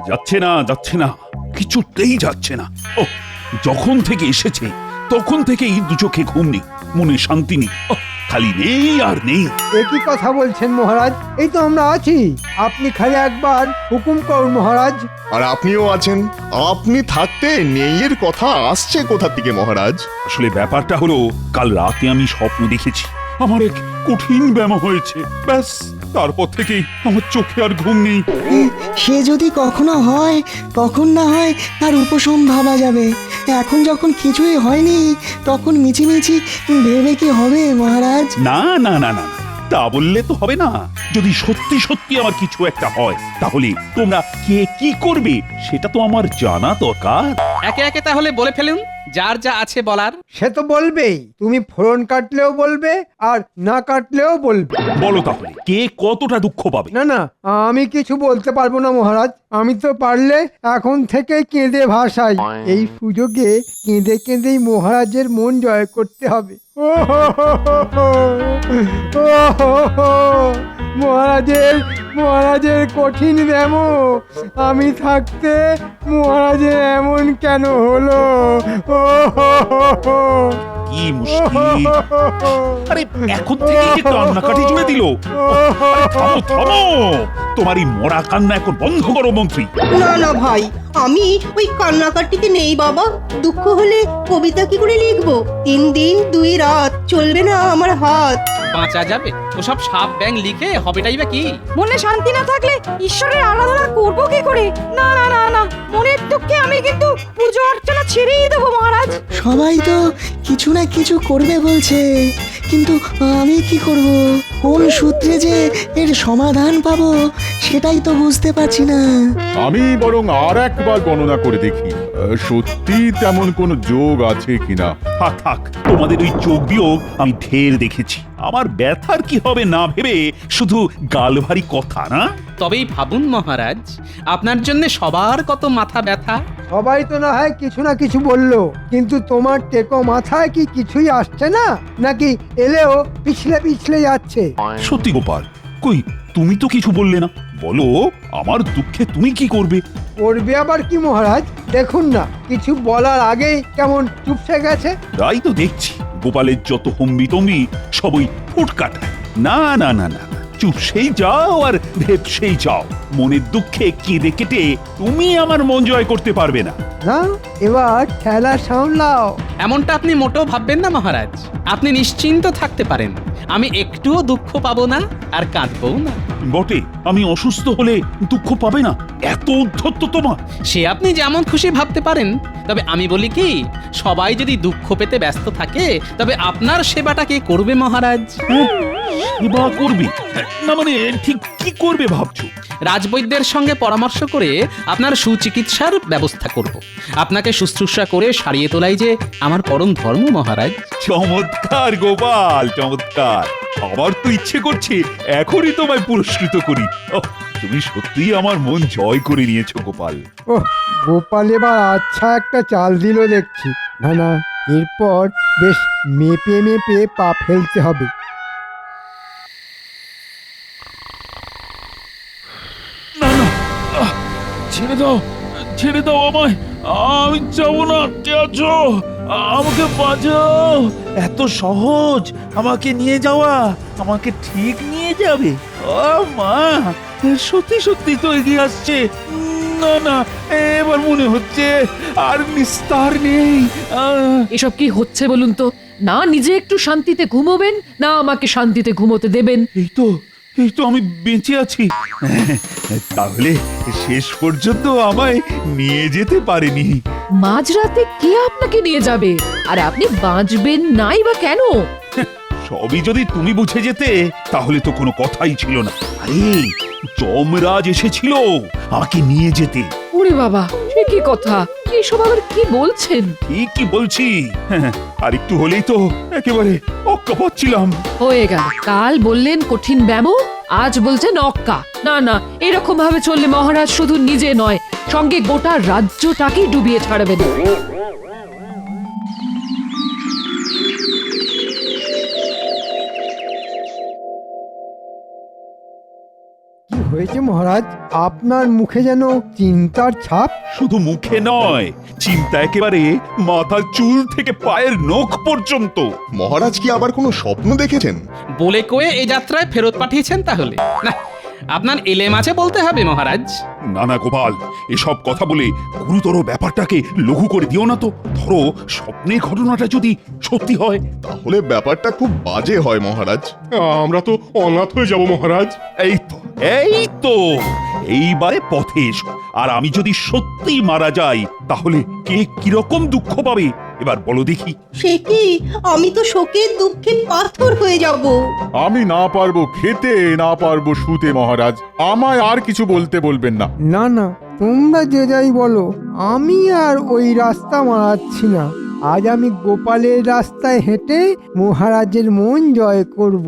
যাচ্ছে না, কিছুতেই যাচ্ছে না। ও, যখন থেকে এসেছে তখন থেকেই দু চোখে ঘুম নেই, মনে শান্তি নেই, খালি নেই আর নেই। একই কথা বলছেন মহারাজ, এই তো আমরা আছি, আপনি খালি একবার হুকুম করুন মহারাজ। আর আপনিও আছেন, আপনি থাকতে নেইয়ের কথা আসছে কোথা থেকে মহারাজ? আসলে ব্যাপারটা হলো, কাল রাতে আমি স্বপ্ন দেখেছি আমার এক কঠিন ব্যামো হয়েছে, ব্যাস তারপর থেকেই আমার চোখে আর ঘুম নেই। সে যদি কখনো হয়, কখন না হয় তার উপশম ভাবা যাবে। এখন যখন কিছুই হয়নি, তখন মিছিমিছি ভেবে কি হবে মহারাজ? না না না না না, তা বললে তো হবে না। যদি সত্যি সত্যি আমার কিছু একটা হয়, তাহলে তোমরা কে কি করবে সেটা তো আমার জানা দরকার। একে একে তাহলে বলে ফেলুন যার যা আছে বলার। সে তো বলবেই, তুমি ফোড়ন কাটলেও বলবে আর না কাটলেও বলবে। বলো তাহলে, কে কতটা দুঃখ পাবে? না না, আমি কিছু বলতে পারবো না মহারাজ, আমি তো পারলে এখন থেকে কেঁদে ভাসাই। এই সুযোগে কেঁদে কেঁদেই মহারাজের মন জয় করতে হবে। ও হো হো হো হো, ও হো হো, মহারাজের মহারাজের কঠিন ব্যামো, আমি থাকতে মহারাজের এমন কেন হলো? ও হো হো হো, কি মুশকিল! আরে এখন থেকে যে কান্নাকাটি জুড়ে দিল। আরে থামো থামো, তোমার এই মরা কান্না এখন বন্ধ করো মন্ত্রী। না না ভাই, আমি ওই কান্নাকাটিতে নেই বাবা। দুঃখ হলে কবিতা কি করে লিখবো? 3 দিন 2 রাত চলবে না আমার হাত। বাঁচা যাবে ওসব সাপ ব্যাং লিখে হবেটাই বা কি? মনে শান্তি না থাকলে ঈশ্বরের আরাধনা করবো কি করে? না না না না, মনের দুঃখে আমি কিন্তু পুজো অর্চনা ছেড়েই দেবো মহারাজ। সবাই তো কিছু না কিছু করবে বলছে, কিন্তু আমি কি করব? কোন সূত্রে যে এর সমাধান পাবো সেটাই তো বুঝতে পারছি না। আমি বরং আর একবার গণনা করে দেখি সত্যি তেমন কোনো যোগ আছে কিনা। থাক থাক, তোমাদের ওই যোগ বিয়োগ আমি ঢের দেখেছি। আমার ব্যথার কি হবে না ভেবে শুধু গাল ভারী কথা না। তবেই ভাবুন মহারাজ, আপনার জন্য সবার কত মাথা ব্যথা। সবাই তো না হয় কিছু না কিছু বললো, কিন্তু তোমার টেকো মাথায় কি কিছুই আসছে না, নাকি এলেও পিছলে পিছলে যাচ্ছে? সত্যি গোপাল, কই তুমি তো কিছু বললে না, বলো আমার দুঃখে তুমি কি করবে? করবে আবার কি মহারাজ? দেখুন না, কিছু বলার আগেই কেমন চুপসে গেছে। তাই তো দেখছি, গোপালের যত হম্বি তম্বি সবই ফুটকাটা। না না না না, চুপসেই যাও আর ভেপসেই যাও। মনের দুঃখে কেঁদে কেটে তুমি আমার মন জয় করতে পারবে না। না, এবার ঠেলা সামলাও। এমনটা আপনি মোটেও ভাববেন না মহারাজ, আপনি নিশ্চিন্ত থাকতে পারেন। আমি একটুও দুঃখ পাবো না আর কাঁদবও না। বটে, আমি অসুস্থ হলে দুঃখ পাবে না, এত উদ্ধত্ত তোমার। সে আপনি যেমন খুশি ভাবতে পারেন, তবে আমি বলি কি, সবাই যদি দুঃখ পেতে ব্যস্ত থাকে তবে আপনার সেবাটা কে করবে মহারাজ? সেবা করবে না মানে ঠিক কি করবে ভাবছো? রাজবৈদ্যের সঙ্গে পরামর্শ করে আপনার সুচিকিৎসার ব্যবস্থা করব। আপনাকে শুশ্রূষা করে সারিয়ে তোলাই যে আমার পরম ধর্ম মহারাজ। চমৎকার গোপাল, চমৎকার। আমার তো ইচ্ছে করছে এখনই তোমায় পুরস্কৃত করি। ওহ, তুমি সত্যিই আমার মন জয় করে নিয়েছো গোপাল। ওহ, গোপাল এবার আচ্ছা একটা চাল দিল দেখছি। না না, এরপর বেশ মেপে মেপে পা ফেলতে হবে। না না, ছেড়ে দাও আমায়, আমি যাবো না। কে আছো? আমাকে বাঁচাও। এত সহজ আমাকে নিয়ে যাওয়া? আমাকে ঠিক নিয়ে যাবে? ও মা, সত্যি সত্যি তো এগিয়ে আসছে। না না, এবার মনে হচ্ছে আর নিস্তার নেই। এসব কি হচ্ছে বলুন তো? না নিজে একটু শান্তিতে ঘুমোবেন, না আমাকে শান্তিতে ঘুমোতে দেবেন। এই তো আমি বেঁচে আছি। তাহলে শেষ পর্যন্ত আমায় নিয়ে যেতে পারেনি। মাঝরাতে কে আপনাকে নিয়ে যাবে? আর আপনি বাঁচবেন নাই বা কেন? সবই যদি তুমি বুঝে যেতে তাহলে তো কোনো কথাই ছিল না। আরে যমরাজ এসেছিল আমাকে নিয়ে যেতে। ওরে বাবা, সে কি কথা? এসব আবার কি বলছেন? ঠিক কি বলছি? আর একটু হলেই তো একেবারে অক্কা পাচ্ছিলাম। হয়ে গেল, কাল বললেন কঠিন ব্যামো, আজ বলছেন অক্কা। না না, এরকম ভাবে চললে মহারাজ শুধু নিজে নয়, সঙ্গে গোটা রাজ্যটাকেই ডুবিয়ে ছাড়বেন। কি হয়েছে মহারাজ? আপনার মুখে যেন চিন্তার ছাপ। শুধু মুখে নয়, চিন্তা একেবারে মাথার চুল থেকে পায়ের নখ পর্যন্ত। মহারাজ কি আবার কোনো স্বপ্ন দেখেছেন? বলে কয়ে এই যাত্রায় ফেরত পাঠিয়েছেন তাহলে? না, আপনার এলেম আছে বলতে হবে মহারাজ। নানা গোপাল, এসব কথা বলে গুরুতর ব্যাপারটাকে লঘু করে দিও না তো। ধরো স্বপ্নের ঘটনাটা যদি সত্যি হয়, তাহলে ব্যাপারটা খুব বাজে হয় মহারাজ। আমরা তো অনাথ হয়ে যাব মহারাজ। এই তো এইবারে পথে এসো। আর আমি যদি সত্যি মারা যাই তাহলে কে কিরকম দুঃখ পাবে এবার বলো দেখি। সে কি, আমি তো শোকের দুঃখে পাথর হয়ে যাব। আমি না পারবো খেতে, না পারবো শুতে মহারাজ। আমায় আর কিছু বলতে বলবেন না। না না, তোমরা যে যাই বলো, আমি আর ওই রাস্তা মারাচ্ছি না। আজ আমি গোপালের রাস্তায় হেঁটে মহারাজের মন জয় করব।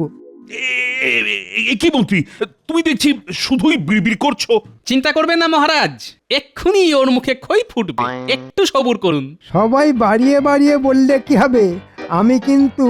কি মন্ত্রী, তুমি দেখছি শুধুই বিড়বিড় করছো। চিন্তা করবেন না মহারাজ, এক্ষুনি ওর মুখে খই ফুটবে, একটু সবুর করুন। সবাই বাড়িয়ে বাড়িয়ে বললে কি হবে? আমি কিন্তু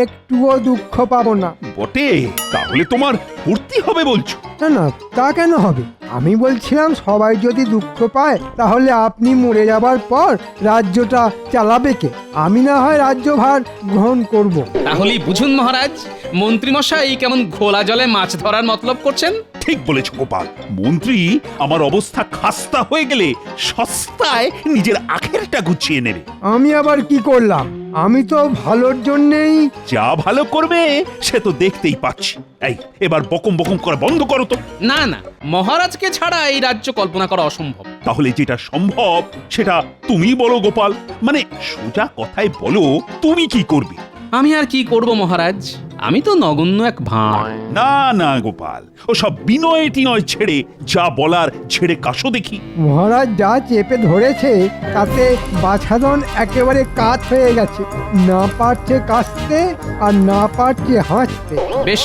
একটুও দুঃখ পাবো না। বটে, তাহলে তোমার ফুর্তি হবে বলছো? না না, তা কেন হবে? আমি বলছিলাম সবাই যদি দুঃখ পায় তাহলে আপনি মরে যাবার পর রাজ্যটা চালাবে কে? আমি না হয় রাজ্যভার গ্রহণ করব। তাহলেই বুঝুন মহারাজ, মন্ত্রীমশাই কেমন ঘোলা জলে মাছ ধরার মতলব করছেন। ঠিক বলেছ গোপাল। মন্ত্রী আমার অবস্থা খাস্তা হয়ে গেলে সস্তায় নিজের আখেরটা গুছিয়ে নেবে। আমি আবার কি করলাম? আমি তো ভালোর জন্যেই। যা ভালো করবে সে তো দেখতেই পাচ্ছি। এই এবার বকম বকম করা বন্ধ করো তো। না না, মহারাজকে ছাড়া এই রাজ্য কল্পনা করা অসম্ভব। তাহলে যেটা সম্ভব সেটা তুমি বলো গোপাল। মানে সোজা কথায় বলো, তুমি কি করবে? আমি আর কি করব মহারাজ, আমি তো নগণ্য এক ভাঁড়। না না গোপাল, ও সব বিনয় টিনয় ছেড়ে যা বলার ছেড়ে কাশো দেখি। মহারাজ যা চেপে ধরেছে তাতে বাছাধন একেবারে কাত হয়ে গেছে। না পারছে কাশতে আর না পারছে হাসতে। বেশ,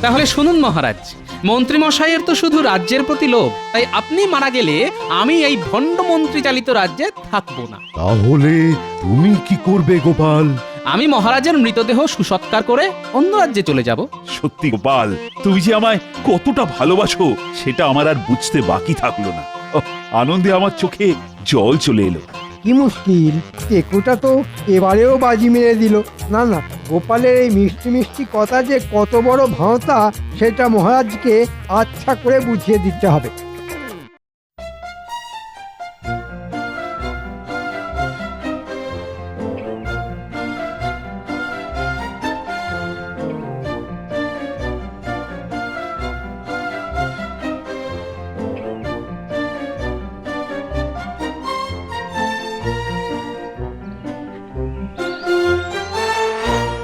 তাহলে শুনুন মহারাজ, মন্ত্রীমশাইয়ের তো শুধু রাজ্যের প্রতি লোভ, তাই আপনি মারা গেলে আমি এই ভণ্ড মন্ত্রী চালিত রাজ্যে থাকবো না। তাহলে তুমি কি করবে গোপাল? আমি মহারাজের মৃতদেহ সুসৎকার করে অন্য রাজ্যে চলে যাব। সত্যি গোপাল, তুমি যে আমায় কতটা ভালোবাসো সেটা আমার আর বুঝতে বাকি থাকলো না। আনন্দে আমার চোখে জল চলে এলো। কি মুশকিল, টেকুটা তো এবারেও বাজি মেরে দিল। না না, গোপালের এই মিষ্টি মিষ্টি কথা যে কত বড় ভাঁওতা সেটা মহারাজকে আচ্ছা করে বুঝিয়ে দিতে হবে।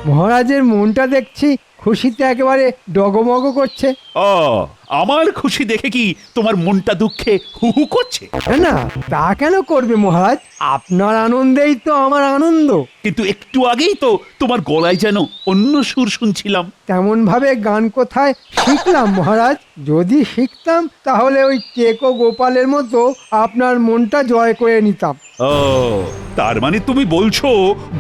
মহারাজের মনটা দেখছি খুশিতে একেবারে ডগমগ করছে। ও, আমার খুশি দেখে কি তোমার মনটা দুঃখে হু হু করছে? না না, তা কেন করবে মহারাজ? আপনার আনন্দেই তো আমার আনন্দ। কিন্তু একটু আগেই তো তোমার গলায় যেন অন্য সুর শুনছিলাম। তেমন ভাবে গান কোথায় শিখলাম মহারাজ? যদি শিখতাম তাহলে ওই টেকো গোপালের মতো আপনার মনটা জয় করে নিতাম। ও, তার মানে তুমি বলছো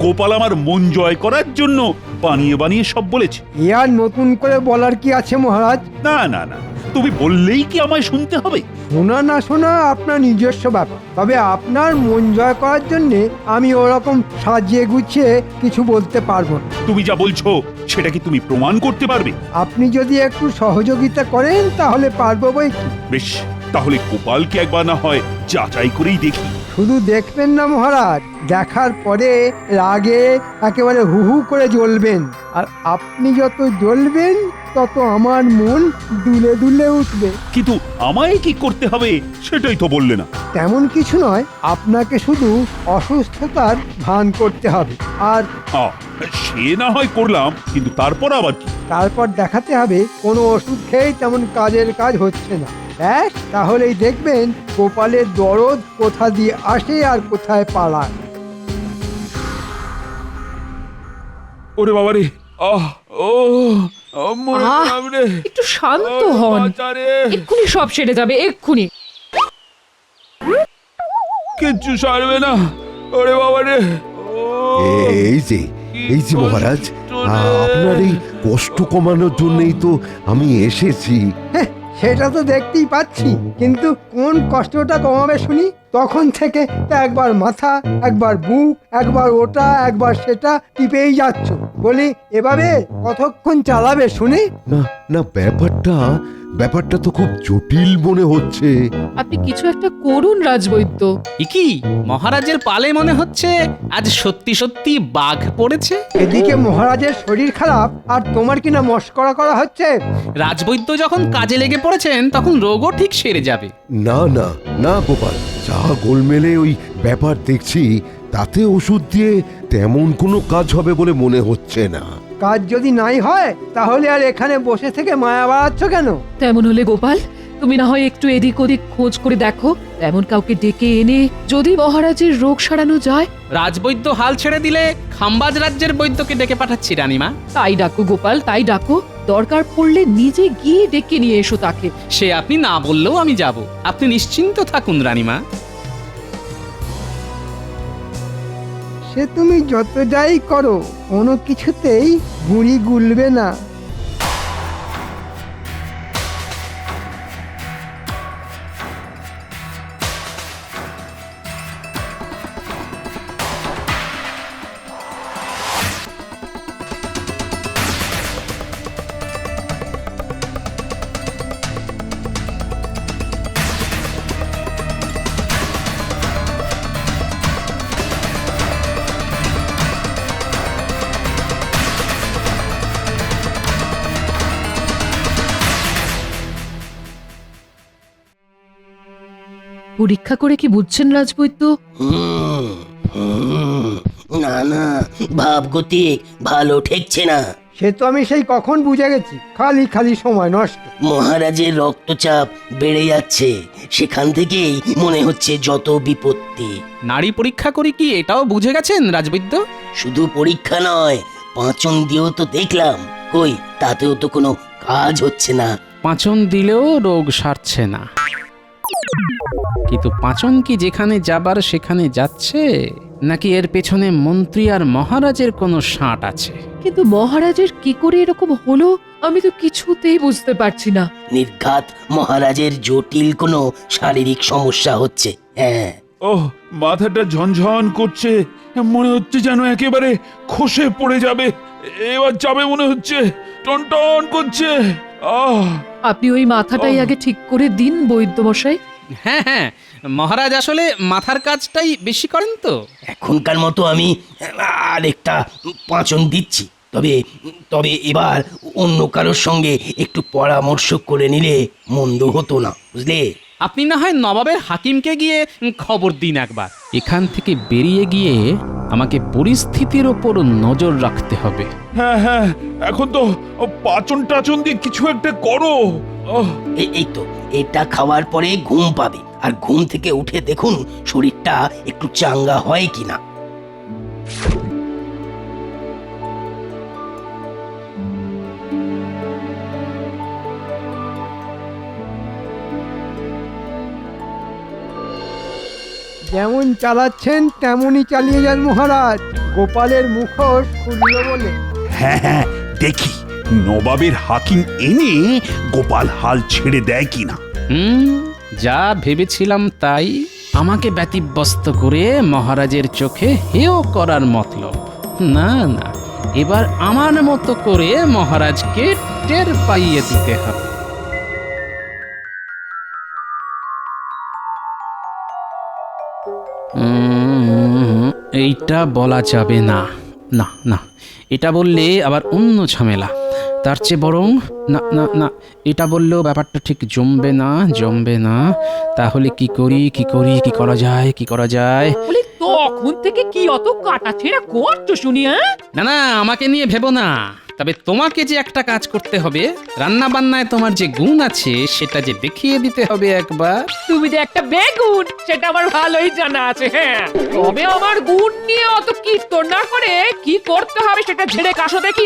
গোপাল আমার মন জয় করার জন্য বানিয়ে বানিয়ে সব বলেছে? এ আর নতুন করে বলার কি আছে মহারাজ? না না না, তুমি বললেই কি আমায় শুনতে হবে? শোনা না শোনা আপনার নিজস্ব ব্যাপার। তবে আপনার মন জয় করার জন্যে আমি ওরকম সাজিয়ে গুছিয়ে কিছু বলতে পারবো না। তুমি যা বলছো সেটা কি তুমি প্রমাণ করতে পারবে? আপনি যদি একটু সহযোগিতা করেন তাহলে পারবো বই কি। বেশ, তাহলে গোপালকে একবার না হয় যাচাই করেই দেখি। শুধু দেখবেন না মহারাজ, দেখার পরে রাগে একেবারে হু হু করে জ্বলবেন। আর আপনি যত জ্বলবেন তত আমার মন দুলে দুলে উঠবে। কিন্তু আমায় কি করতে হবে সেটাই তো বললে না। তেমন কিছু নয়, আপনাকে শুধু অসুস্থতার ভান করতে হবে। আর সে না হয় করলাম, কিন্তু তারপর আবার কি? তারপর দেখাতে হবে কোনো ওষুধ খেয়েই তেমন কাজের কাজ হচ্ছে না। ব্যাস, তাহলেই দেখবেন গোপালের দরদ কোথা দিয়ে আসে আর কোথায় পালায়। ওরে বাবারে, একটু শান্ত হন, এক্ষুনি সব সেরে যাবে, এক্ষুনি। কিচ্ছু সারবে না। ওরে বাবারে, এই যে মহারাজ, আপনার এই কষ্ট কমানোর জন্যই তো আমি এসেছি। সেটা তো দেখতেই পাচ্ছি, কিন্তু কোন কষ্টটা কমাবে শুনি? তখন থেকে একবার মাথা, একবার বুক, একবার ওটা, একবার সেটা টিপেই যাচ্ছ। বলি এভাবে কতক্ষণ চালাবে শুনি? না না, ব্যাপারটা তো খুব জটিল মনে হচ্ছে। আপনি কিছু একটা করুন রাজবৈদ্য। কি মহারাজের পালে মনে হচ্ছে আজ সত্যি সত্যি বাঘ পড়েছে। এদিকে মহারাজের শরীর খারাপ আর তোমার কিনা মস্করা করা হচ্ছে। রাজবৈদ্য যখন কাজে লেগে পড়েছেন তখন রোগও ঠিক সেরে যাবে। না না না গোপাল, যা গোলমেলে ওই ব্যাপার দেখছি, তাতে ওষুধ দিয়ে তেমন কোনো কাজ হবে বলে মনে হচ্ছে না। কাজ যদি নাই হয় তাহলে আর এখানে বসে থেকে মায়া বাড়াচ্ছ কেন? তেমন হলে গোপাল, তুমি না হয় একটু এদিক ওদিক খোঁজ করে দেখো, এমন কাউকে ডেকে এনে যদি মহারাজের রোগ সারানো যায়। রাজবৈদ্য হাল ছেড়ে দিলে খাম্বাজ রাজ্যের বৈদ্যকে ডেকে পাঠাচ্ছি রানীমা। তাই ডাকো গোপাল, তাই ডাকো। দরকার পড়লে নিজে গিয়ে ডেকে নিয়ে এসো তাকে। সে আপনি না বললেও আমি যাব, আপনি নিশ্চিন্ত থাকুন রানীমা। সে তুমি যত যাই করো, কোনো কিছুতেই বুড়ি গুলবে না। পরীক্ষা করে কি বুঝছেন রাজবৈদ্য? না না, ভাবগতিক ভালো ঠেকছে না। সে তো আমি সেই কখন বুঝে গেছি, খালি খালি সময় নষ্ট। মহারাজের রক্তচাপ বেড়ে যাচ্ছে, সেখান থেকেই মনে হচ্ছে যত বিপত্তি। নারী পরীক্ষা করি কি এটাও বুঝে গেছেন রাজবৈদ্য? শুধু পরীক্ষা নয়, পাঁচন দিয়েও তো দেখলাম, কই তাতেও তো কোনো কাজ হচ্ছে না। পাঁচন দিলেও রোগ সারছে না, কিন্তু পাঁচন কি যেখানে যাবার সেখানে যাচ্ছে, নাকি এর পেছনে মন্ত্রী আর মহারাজের কোনো সাঁট আছে? কিন্তু মহারাজের কি করে এরকম হলো আমি তো কিছুতেই বুঝতে পারছি না। নির্ঘাত মহারাজের জটিল কোনো শারীরিক সমস্যা হচ্ছে। হ্যাঁ, ওহ, মাথাটা ঝনঝন করছে, মনে হচ্ছে যেন একেবারে খসে পড়ে যাবে। এবার যাবে মনে হচ্ছে, টনটন করছে। আপনি ওই মাথাটাই আগে ঠিক করে দিন বৈদ্য মশাই। হ্যাঁ হ্যাঁ, মহারাজ আসলে মাথার কাজটাই বেশি করেন তো। এখনকার মতো আমি আরেকটা পাঁচন দিচ্ছি, তবে তবে এবার অন্য কারোর সঙ্গে একটু পরামর্শ করে নিলে মন্দ হতো না, বুঝলে? আপনি না হয় নবাবের হাকিমকে গিয়ে খবর দিন একবার। এখান থেকে বেরিয়ে গিয়ে আমাকে পরিস্থিতির ওপর নজর রাখতে হবে। হ্যাঁ হ্যাঁ, এখন তো পাচন টাচন দিয়ে কিছু একটা করো। এই তো, এটা খাওয়ার পরে ঘুম পাবে, আর ঘুম থেকে উঠে দেখুন শরীরটা একটু চাঙ্গা হয় কিনা। যেমন চালাচ্ছেন তেমনই চালিয়ে যান মহারাজ। গোপালের মুখোশ খুলল বলে। হ্যাঁ হ্যাঁ, দেখি নবাবের হাকিম এনে গোপাল হাল ছেড়ে দেয় কিনা। যা ভেবেছিলাম তাই। আমাকে ব্যতিব্যস্ত করে মহারাজের চোখে হেয় করার মতলব। না না, এবার আমার মতো করে মহারাজকে টের পাইয়ে দিতে হবে। এইটা বলা যাবে না, না না, এটা বললে আবার অন্য ঝামেলা। তার চেয়ে বরং না না না, এটা বললেও ব্যাপারটা ঠিক জমবে না। তাহলে কি করা যায়? তখন থেকে কি অত কাটাছেড়া করছো শুনি? না না, আমাকে নিয়ে ভেবো না। তবে তোমাকে যে একটা কাজ করতে হবে, রান্না বান্নায় তোমার যে গুণ আছে সেটা যে দেখিয়ে দিতে হবে একবার। তুমি যে একটা বেগুন সেটা আমার ভালোই জানা আছে। হ্যাঁ, তবে আমার গুণ নিয়ে অত কীর্তন না করে কি করতে হবে সেটা ঝেড়ে কাশো দেখি।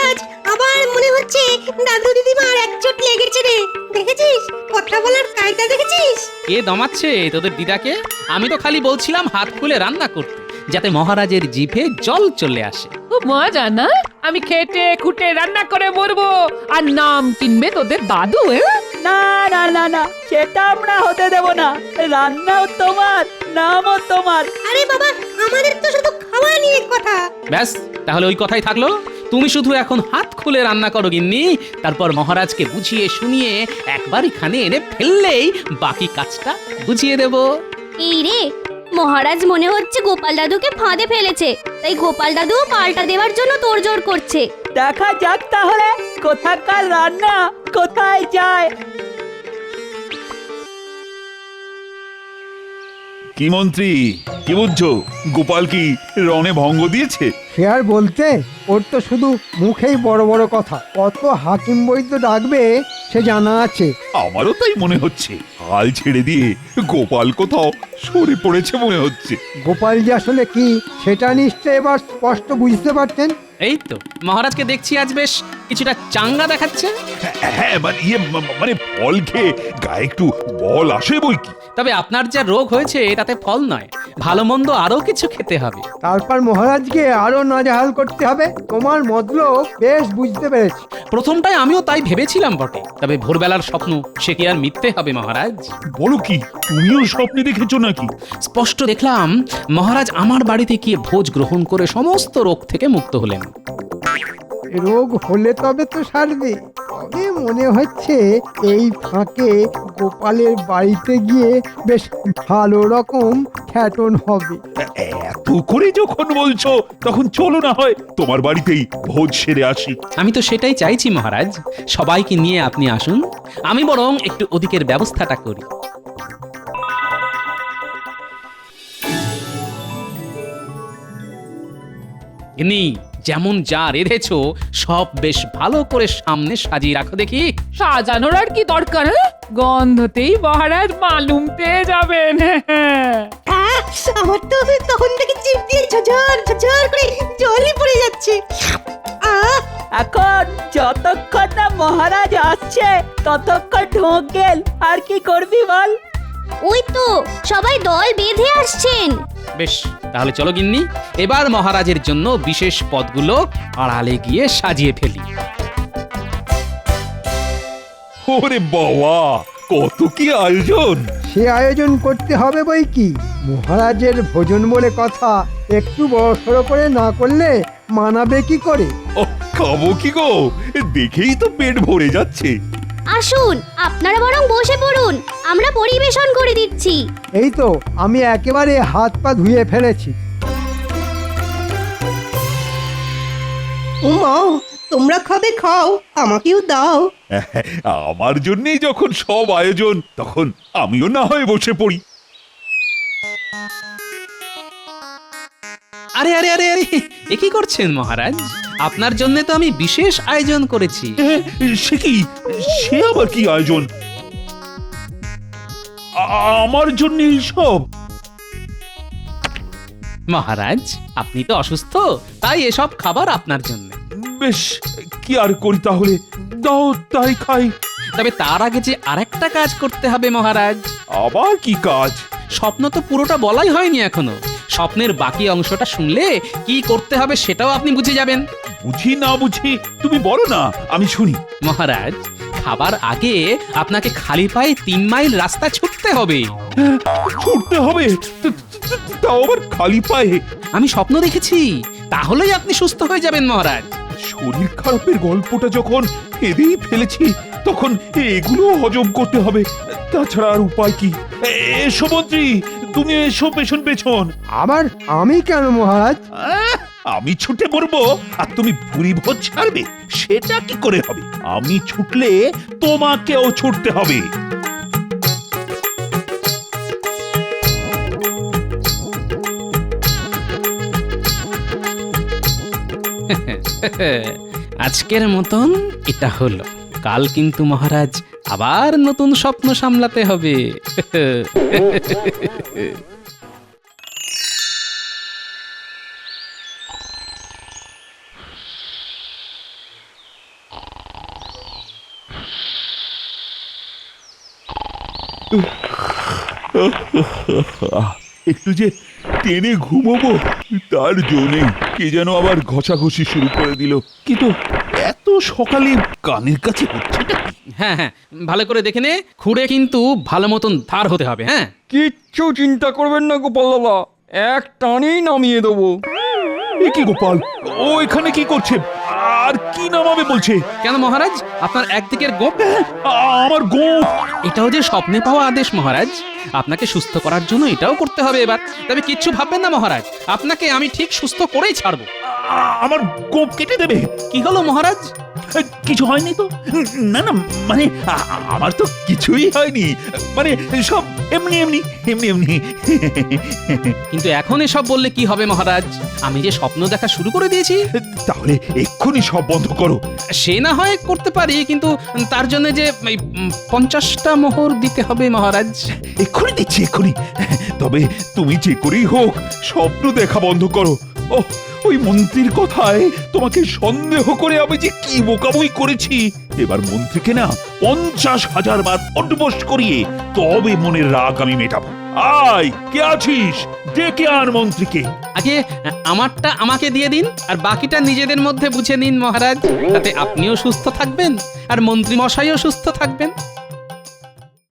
আজ আবার মনে হচ্ছে দাদু দিদিমার একচোট লেগেছে রে। দেখেছিস কথা বলার কায়দা দেখেছিস? কে দমাচ্ছে তোদের দিদাকে? আমি তো খালি বলছিলাম হাত খুলে রান্না করতে। যাতে মহারাজের জিভে জল চলে আসে। খুব মজা না? আমি খেটে খুঁটে রান্না করে মরবো আর নাম কিনবে তোদের দাদু। না না না না, সেটা আমরা হতে দেব না। রান্নাও তোমার, নামও তোমার। আরে বাবা, আমাদের তো শুধু খাওয়া নিয়ে কথা। ব্যাস, তাহলে ওই কথাই থাকলো। তুমি শুধু এখন হাত খুলে রান্না করো গিন্নি, তারপর মহারাজকে বুঝিয়ে শুনিয়ে একবার এখানে এনে ফেললেই বাকি কাজটা বুঝিয়ে দেব। এই রে, মহারাজ মনে হচ্ছে গোপাল দাদুকে ফাঁদে ফেলেছে, তাই গোপাল দাদু পাল্টা দেওয়ার জন্য তোড়জোড় করছে। দেখা যাক তাহলে কোথাকার রান্না কোথায় যায়। কি মন্ত্রী, কি বুঝছো? গোপাল কি রণে ভঙ্গ দিয়েছে? সে আর বলতে, ওর তো শুধু মুখেই বড় বড় কথা। কত হাকিম বৈদ্য ডাকবে সে জানা আছে। আমারও তাই মনে হচ্ছে। হাল ছেড়ে দিয়ে গোপাল কোথাও সরে পড়েছে মনে হচ্ছে। গোপাল যে আসলে কি সেটা নিশ্চয় এবার স্পষ্ট বুঝতে পারতেন। এই তো মহারাজকে দেখছি আজ বেশ কিছুটা চাঙ্গা দেখাচ্ছে। হ্যাঁ, মানে ফল খেয়ে গায়ে একটু বল আসে বই কি। তবে আপনার যা রোগ হয়েছে তাতে ফল নয়, ভালো মন্দ আরো কিছু খেতে হবে। তারপর মহারাজকে আরো নাজেহাল করতে হবে। তোমার মতলব বেশ বুঝতে পেরেছি। প্রথমটায় আমিও তাই ভেবেছিলাম বটে, তবে ভোরবেলার স্বপ্ন সে কি আর মিথ্যে হবে মহারাজ? বলো কি, তুমিও স্বপ্নে দেখেছো নাকি? স্পষ্ট দেখলাম মহারাজ আমার বাড়িতে গিয়ে ভোজ গ্রহণ করে সমস্ত রোগ থেকে মুক্ত হলেন। রোগ হলে তবে তো সারবে। তবে মনে হচ্ছে এই ফাঁকে গোপালের বাড়িতে গিয়ে বেশ ভালো রকম খ্যাটন হবে। এত করে যখন বলছো তখন চলো না হয় তোমার বাড়িতেই ভোজ সেরে আসি। আমি তো সেটাই চাইছি মহারাজ, সবাইকে নিয়ে আপনি আসুন, আমি বরং একটু ওদিকের ব্যবস্থাটা করি। ইনি যেমন যা রেঁধেছো সব বেশ ভালো করে সামনে সাজিয়ে রাখো দেখি। সাজানোর আর কি দরকার? গন্ধতেই মহারাজ মালুম পেয়ে যাবেন। আমার তো তখন থেকে জিভ দিয়ে ঝরঝর ঝরঝর করে জলই পড়ে যাচ্ছে। এখন যতক্ষণ না মহারাজ আসছে ততক্ষণ ঢোক গেল। আর কি করবি বল? ওই তো সবাই দল বেঁধে আসছেন। বেশ, তাহলে চলো গিন্নি, এবার মহারাজের জন্য বিশেষ পদগুলো আড়ালে গিয়ে সাজিয়ে ফেলি। ওরে বাবা, কত কি আয়োজন! সে আয়োজন করতে হবে বই কি। মহারাজের ভোজন বলে কথা, একটু বড়সড় করে না করলে মানাবে কি করে? ও, খাবো কি গো? দেখেই তো পেট ভরে যাচ্ছে। আসুন, আপনারা বরং বসে পড়ুন, আমরা পরিবেশন করে দিচ্ছি। এই তো আমি একেবারে হাত পা ধুয়ে ফেলেছি। উমা, তোমরা খাবে খাও, আমাকেও দাও। আমার জন্যই যখন সব আয়োজন, তখন আমিও না হয় বসে পড়ি। আরে আরে আরে আরে, এ কি করছেন মহারাজ? আপনার জন্য তো আমি বিশেষ আয়োজন করেছি। সে কি? সে আবার কি আয়োজন? আমার জন্য সব? মহারাজ, আপনি তো অসুস্থ, তাই এসব খাবার আপনার জন্য। বেশ, কি আর করি তাহলে, দাও তাই খাই। তবে তার আগে যে আরেকটা কাজ করতে হবে মহারাজ। আবার কি কাজ? স্বপ্ন তো পুরোটা বলাই হয়নি এখনো। স্বপ্নের বাকি অংশটা শুনলে কি করতে হবে সেটাও আপনি বুঝে যাবেন। বুঝি না বুঝি তুমি বলো না, আমি শুনি। মহারাজ, খাবার আগে আপনাকে খালি পায়ে 3 মাইল রাস্তা ছুটতে হবে। ছুটতে হবে? তাও আবার খালি পায়ে? আমি স্বপ্ন দেখেছি, তাহলেই আপনি সুস্থ হয়ে যাবেন মহারাজ। শরীর খারাপের গল্পটা যখন এদেই ফেলেছি, তখন এগুলো হজম করতে হবে। তাছাড়া আর উপায় কি? এসো মন্ত্রী, তুমি এসো পেছন পেছন। আবার আমি কেন মহারাজ? আমি ছুটে পড়বো আর তুমি ভুরি ভোজ ছাড়বে, সেটা কি করে হবে? আমি ছুটলে তোমাকেও ছুটতে হবে। আজকের মতন এটা হলো, কাল কিন্তু মহারাজ আবার নতুন স্বপ্ন সামলাতে হবে। একটু যে টেনে ঘুমোবো তার জন্যে কে যেন আবার ঘষাঘষি শুরু করে দিল। কিন্তু এত সকালে কানের কাছে হচ্ছেটা কি? হ্যাঁ হ্যাঁ, ভালো করে দেখে নে, খুঁড়ে কিন্তু ভালো মতন ধার হতে হবে। হ্যাঁ, কিচ্ছু চিন্তা করবেন না গোপাল দাদা, এক টানেই নামিয়ে দেবো। এ কি গোপাল, ও এখানে কি করছে? আর কি নামাবে বলছে? কেন মহারাজ, আপনার একদিকের গোপ? আমার গোপ? এটাও যে স্বপ্নে পাওয়া আদেশ মহারাজ, আপনাকে সুস্থ করার জন্য এটাও করতে হবে এবার। তবে কিচ্ছু ভাববেন না মহারাজ, আপনাকে আমি ঠিক সুস্থ করেই ছাড়বো। আমার গোপ কেটে দেবে? কি হলো মহারাজ? কিছু হয়নি তো? না না, মানে আমার তো কিছুই হয়নি, মানে সব এমনি এমনি এমনি এমনি। কিন্তু এখন এসব বললে কি হবে মহারাজ, আমি যে স্বপ্ন দেখা শুরু করে দিয়েছি। তাহলে এক্ষুনি সব বন্ধ করো। সে না হয় করতে পারি, কিন্তু তার জন্য যে 50টা মোহর দিতে হবে মহারাজ। এক্ষুনি দিচ্ছি, এক্ষুনি। তবে তুমি যে করেই হোক স্বপ্ন দেখা বন্ধ করো। ও, ওই মন্ত্রীর কথায় তোমাকে সন্দেহ করে আমি যে কি বোকাবই করেছি। এবার মন্ত্রীকে না 50,000 বার অড্ডবস করিয়ে তবে মনের রাগ আমি মেটাবো। আয়, কে আছিস? ডেকে আন মন্ত্রীকে। আগে আমারটা আমাকে দিয়ে দিন, আর বাকিটা নিজেদের মধ্যে বুঝে নিন মহারাজ। তাতে আপনিও সুস্থ থাকবেন আর মন্ত্রী মশাইও সুস্থ থাকবেন।